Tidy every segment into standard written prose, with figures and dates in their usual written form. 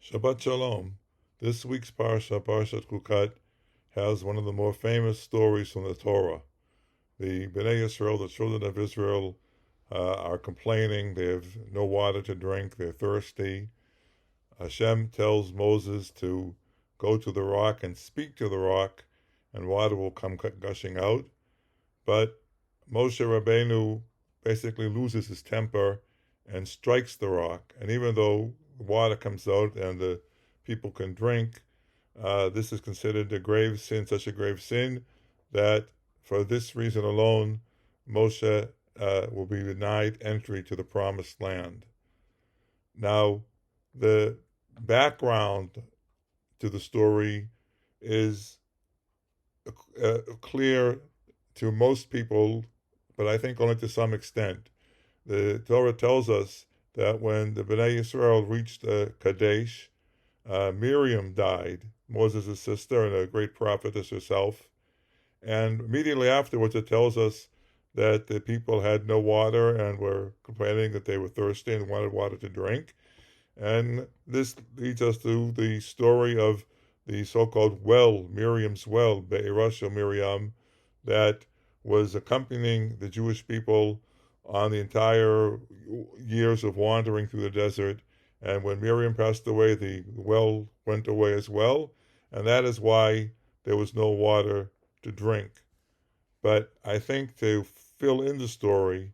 Shabbat Shalom. This week's Parsha, Parshat Chukat, has one of the more famous stories from the Torah. The Bnei Yisrael, the children of Israel, are complaining. They have no water to drink. They're thirsty. Hashem tells Moses to go to the rock and speak to the rock, and water will come gushing out. But Moshe Rabbeinu basically loses his temper and strikes the rock. And even though water comes out and the people can drink, this is considered a grave sin, such a grave sin that for this reason alone, Moshe will be denied entry to the promised land. Now, the background to the story is clear to most people, but I think only to some extent. The Torah tells us that when the Bnei Yisrael reached Kadesh, Miriam died, Moses' sister and a great prophetess herself. And immediately afterwards, it tells us that the people had no water and were complaining that they were thirsty and wanted water to drink. And this leads us to the story of the so-called well, Miriam's well, Be'erah Miriam, that was accompanying the Jewish people on the entire years of wandering through the desert. And when Miriam passed away, the well went away as well. And that is why there was no water to drink. But I think to fill in the story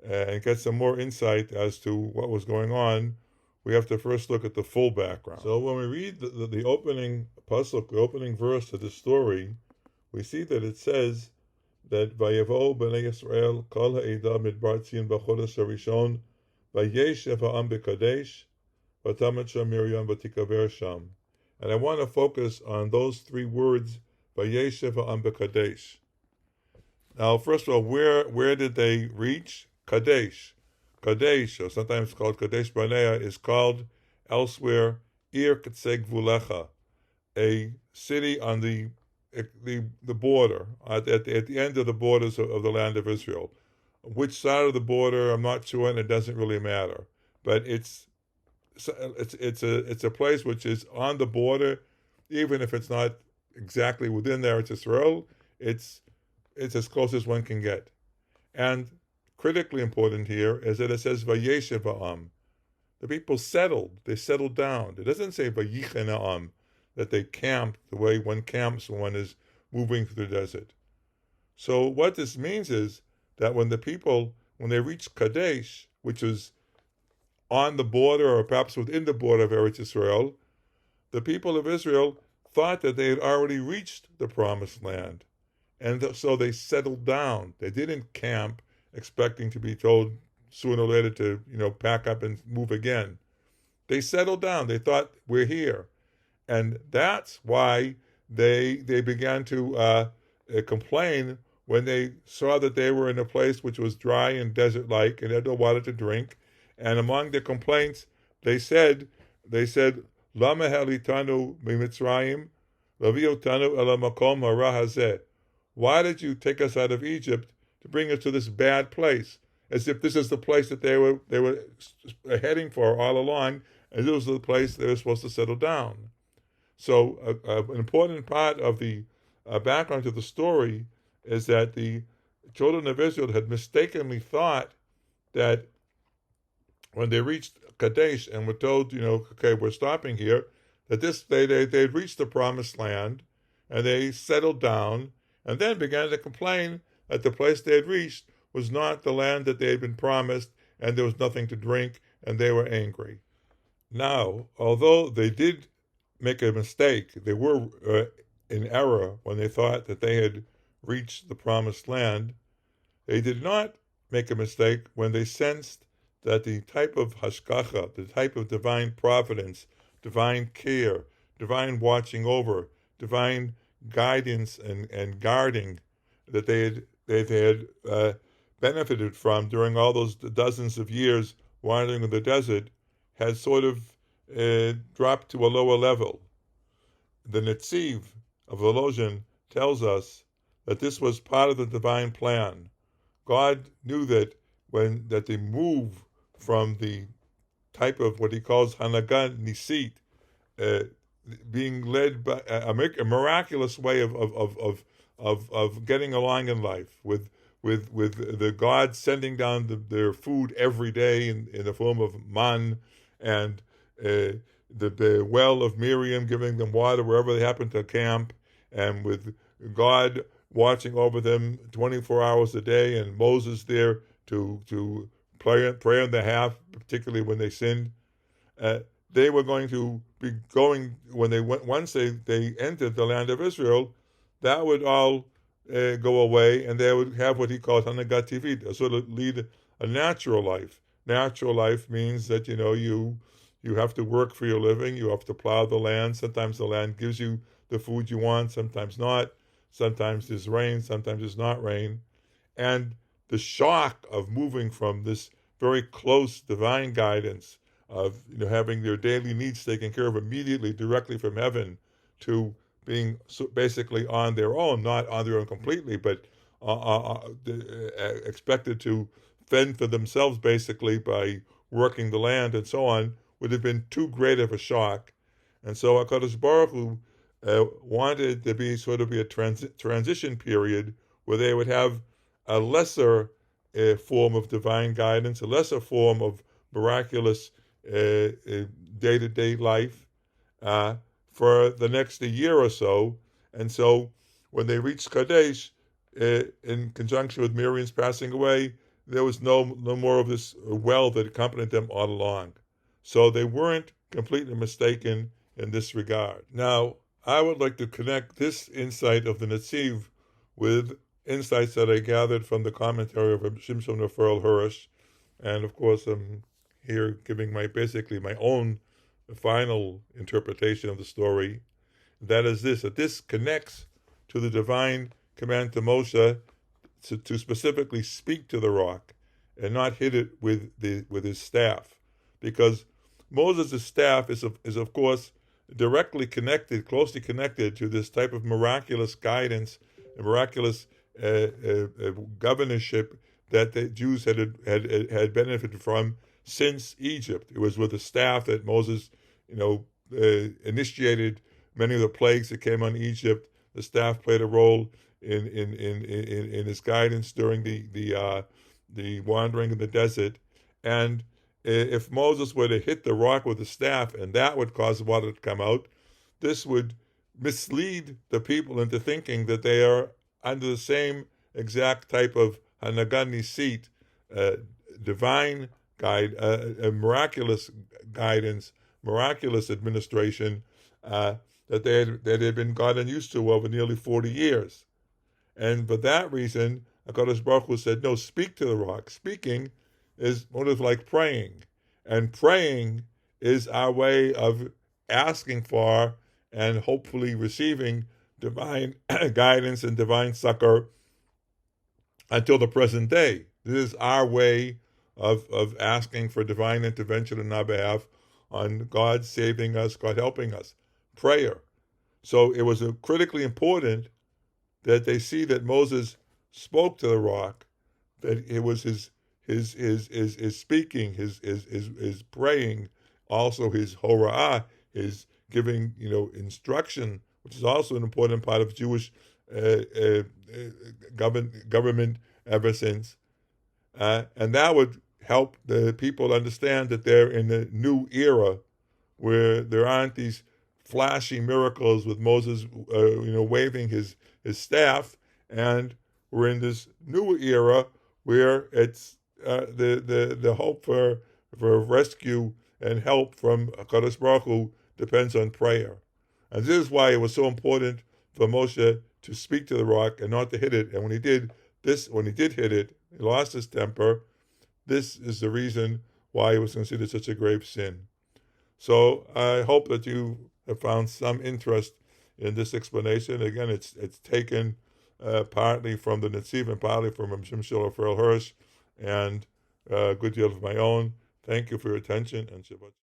and get some more insight as to what was going on, we have to first look at the full background. So when we read the opening pasuk, the opening verse of the story, we see that it says that Vayavo b'nei Yisrael kol ha'edah midbar tzin b'chodesh harishon vayeshev ha'am b'kadesh v'tamet sham Miriam v'tikaver sham. And I want to focus on those three words, vayeshev ha'am b'kadesh. Now, first of all, where did they reach? Kadesh. Kadesh, or sometimes called Kadesh Barnea, is called elsewhere Ir K'tzeg Vulecha, a city on the border, at the end of the borders of the land of Israel. Which side of the border, I'm not sure, and it doesn't really matter. But it's a place which is on the border, even if it's not exactly within there. It's Israel. It's as close as one can get. And critically important here is that it says Vayeshev ha'am. The people settled. They settled down. It doesn't say Vayichen ha'am, that they camped the way one camps when one is moving through the desert. So what this means is that when they reached Kadesh, which was on the border or perhaps within the border of Eretz Israel, the people of Israel thought that they had already reached the promised land. And so they settled down. They didn't camp expecting to be told sooner or later to, pack up and move again. They settled down. They thought, we're here. And that's why they began to complain when they saw that they were in a place which was dry and desert-like and had no water to drink. And among their complaints, they said, Lama helitanu mimitzrayim, laviotanu ela makom hara hazeh. Why did you take us out of Egypt to bring us to this bad place? As if this is the place that they were heading for all along, and this was the place they were supposed to settle down. So an important part of the background to the story is that the children of Israel had mistakenly thought that when they reached Kadesh and were told, okay, we're stopping here, that they'd reached the promised land, and they settled down, and then began to complain that the place they had reached was not the land that they had been promised, and there was nothing to drink, and they were angry. Now, although they did make a mistake, they were in error when they thought that they had reached the promised land, they did not make a mistake when they sensed that the type of hashgacha, the type of divine providence, divine care, divine watching over, divine guidance and guarding that they had benefited from during all those dozens of years wandering in the desert had sort of dropped to a lower level. The Netziv of Volozhin tells us that this was part of the divine plan. God knew that the move from the type of what he calls Hanagan Nisit, uh, being led by a miraculous way of getting along in life with the God sending down their food every day in the form of man, and the well of Miriam giving them water wherever they happen to camp, and with God watching over them 24 hours a day, and Moses there to pray on their behalf, particularly when they sinned. Uh, they were going to be going when they went once they entered the land of Israel. That would all go away, and they would have what he called Hanagat Tivit, a sort of lead a natural life. Natural life means that you have to work for your living. You have to plow the land. Sometimes the land gives you the food you want. Sometimes not. Sometimes there's rain. Sometimes there's not rain. And the shock of moving from this very close divine guidance of having their daily needs taken care of immediately, directly from heaven, to being basically on their own, not on their own completely, but expected to fend for themselves basically by working the land and so on, would have been too great of a shock. And so HaKadosh Baruch Hu wanted to be sort of a transition period where they would have a lesser form of divine guidance, a lesser form of miraculous day-to-day life for the next year or so. And so when they reached Kadesh, in conjunction with Miriam's passing away, there was no more of this well that accompanied them all along. So they weren't completely mistaken in this regard. Now, I would like to connect this insight of the Netziv with insights that I gathered from the commentary of Shimshon Raphael Hirsch. And of course, I'm here giving basically my own final interpretation of the story. That is that this connects to the divine command to Moshe to specifically speak to the rock and not hit it with his staff, because Moses' staff is of course directly connected, closely connected to this type of miraculous guidance, miraculous governorship that the Jews had benefited from since Egypt. It was with the staff that Moses, initiated many of the plagues that came on Egypt. The staff played a role in his guidance during the wandering in the desert. And if Moses were to hit the rock with the staff and that would cause water to come out, this would mislead the people into thinking that they are under the same exact type of Hanagat Nisit, divine guide, miraculous guidance, miraculous administration that they had been gotten used to over nearly 40 years. And for that reason, HaKadosh Baruch Hu said, no, speak to the rock. Speaking is sort of like praying. And praying is our way of asking for and hopefully receiving divine guidance and divine succor until the present day. This is our way of asking for divine intervention in our behalf, on God saving us, God helping us. Prayer. So it was critically important that they see that Moses spoke to the rock, that it was his speaking, his praying, also his hora'ah, his giving instruction, which is also an important part of Jewish government ever since, and that would help the people understand that they're in a new era where there aren't these flashy miracles with Moses, waving his staff, and we're in this new era where it's the hope for rescue and help from HaKadosh Baruch Hu depends on prayer. And this is why it was so important for Moshe to speak to the rock and not to hit it. And when he did hit it, he lost his temper. This is the reason why it was considered such a grave sin. So I hope that you have found some interest in this explanation. Again, it's taken partly from the Netziv and partly from Shimshon Raphael Hirsch, and a good deal of my own. Thank you for your attention, and Shabbat.